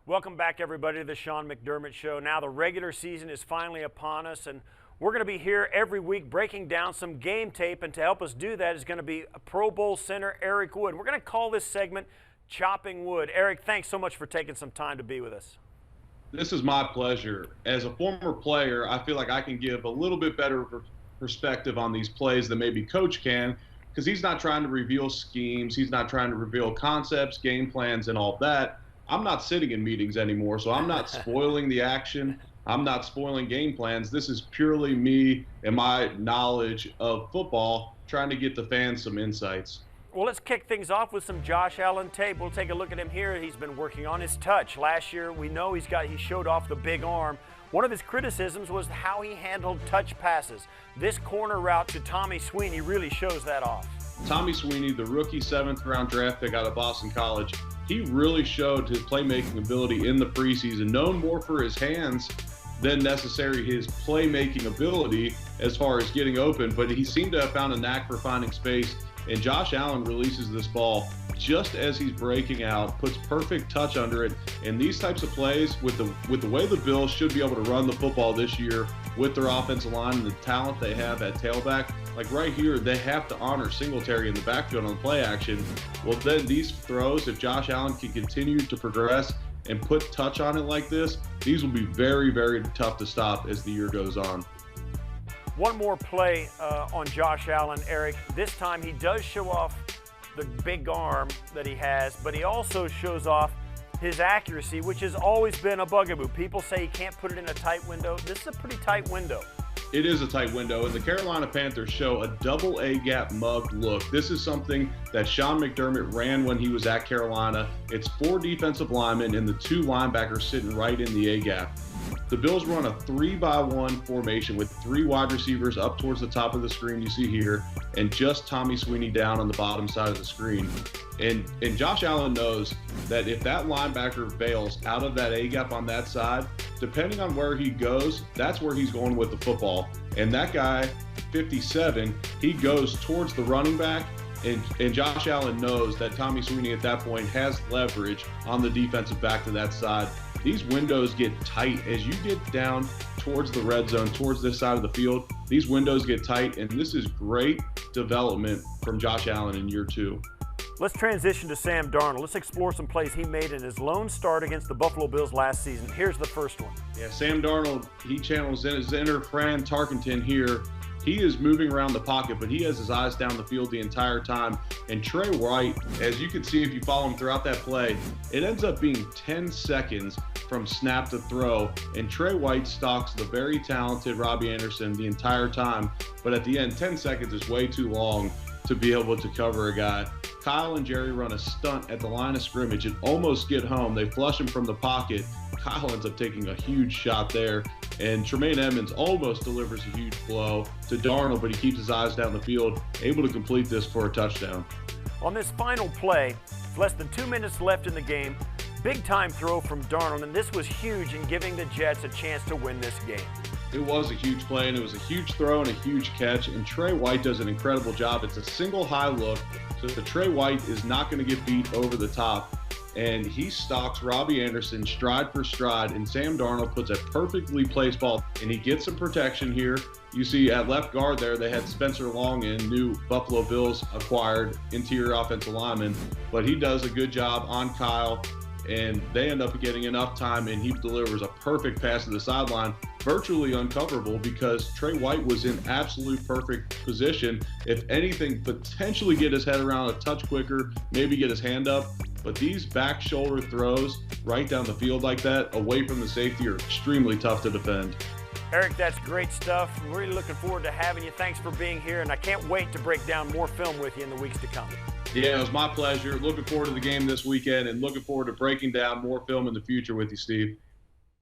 Welcome back, everybody, to the Sean McDermott Show. Now the regular season is finally upon us, and we're going to be here every week breaking down some game tape, and to help us do that is going to be Pro Bowl center Eric Wood. We're going to call this segment Chopping Wood. Eric, thanks so much for taking some time to be with us. This is my pleasure. As a former player, I feel like I can give a little bit better perspective on these plays than maybe Coach can, because he's not trying to reveal schemes. He's not trying to reveal concepts, game plans, and all that. I'm not sitting in meetings anymore, so I'm not spoiling the action. I'm not spoiling game plans. This is purely me and my knowledge of football trying to get the fans some insights. Well, let's kick things off with some Josh Allen tape. We'll take a look at him here. He's been working on his touch. Last year, we know he showed off the big arm. One of his criticisms was how he handled touch passes. This corner route to Tommy Sweeney really shows that off. Tommy Sweeney, the rookie 7th-round draft pick out of Boston College, he really showed his playmaking ability in the preseason, known more for his hands than necessary his playmaking ability as far as getting open, but he seemed to have found a knack for finding space, and Josh Allen releases this ball just as he's breaking out, puts perfect touch under it, and these types of plays with the way the Bills should be able to run the football this year with their offensive line and the talent they have at tailback, like right here, they have to honor Singletary in the backfield on play action. Well, then these throws, if Josh Allen can continue to progress and put touch on it like this, these will be very, very tough to stop as the year goes on. One more play on Josh Allen, Eric. This time he does show off the big arm that he has, but he also shows off his accuracy, which has always been a bugaboo. People say he can't put it in a tight window. This is a pretty tight window. It is a tight window, and the Carolina Panthers show a double A-gap mug look. This is something that Sean McDermott ran when he was at Carolina. It's 4 defensive linemen and the 2 linebackers sitting right in the A-gap. The Bills run a 3-by-1 formation with 3 wide receivers up towards the top of the screen you see here, and just Tommy Sweeney down on the bottom side of the screen. And Josh Allen knows that if that linebacker bails out of that A-gap on that side, depending on where he goes, that's where he's going with the football. And that guy, 57, he goes towards the running back, and Josh Allen knows that Tommy Sweeney at that point has leverage on the defensive back to that side. These windows get tight as you get down towards the red zone, towards this side of the field. These windows get tight, and this is great development from Josh Allen in year 2. Let's transition to Sam Darnold. Let's explore some plays he made in his lone start against the Buffalo Bills last season. Here's the first one. Yeah, Sam Darnold, he channels in his inner Fran Tarkenton here. He is moving around the pocket, but he has his eyes down the field the entire time. And Trey White, as you can see if you follow him throughout that play, it ends up being 10 seconds from snap to throw. And Trey White stalks the very talented Robbie Anderson the entire time. But at the end, 10 seconds is way too long to be able to cover a guy. Kyle and Jerry run a stunt at the line of scrimmage and almost get home. They flush him from the pocket. Kyle ends up taking a huge shot there. And Tremaine Edmonds almost delivers a huge blow to Darnold, but he keeps his eyes down the field, able to complete this for a touchdown. On this final play, less than 2 minutes left in the game, big time throw from Darnold, and this was huge in giving the Jets a chance to win this game. It was a huge play, and it was a huge throw and a huge catch, and Trey White does an incredible job. It's a single high look, so the Trey White is not going to get beat over the top, and he stalks Robbie Anderson stride for stride, and Sam Darnold puts a perfectly placed ball, and he gets some protection here. You see at left guard there, they had Spencer Long in, new Buffalo Bills acquired interior offensive lineman, but he does a good job on Kyle, and they end up getting enough time, and he delivers a perfect pass to the sideline, virtually uncoverable because Trey White was in absolute perfect position. If anything, potentially get his head around a touch quicker, maybe get his hand up. But these back shoulder throws right down the field like that, away from the safety, are extremely tough to defend. Eric, that's great stuff. I'm really looking forward to having you. Thanks for being here, and I can't wait to break down more film with you in the weeks to come. Yeah, it was my pleasure. Looking forward to the game this weekend and looking forward to breaking down more film in the future with you, Steve.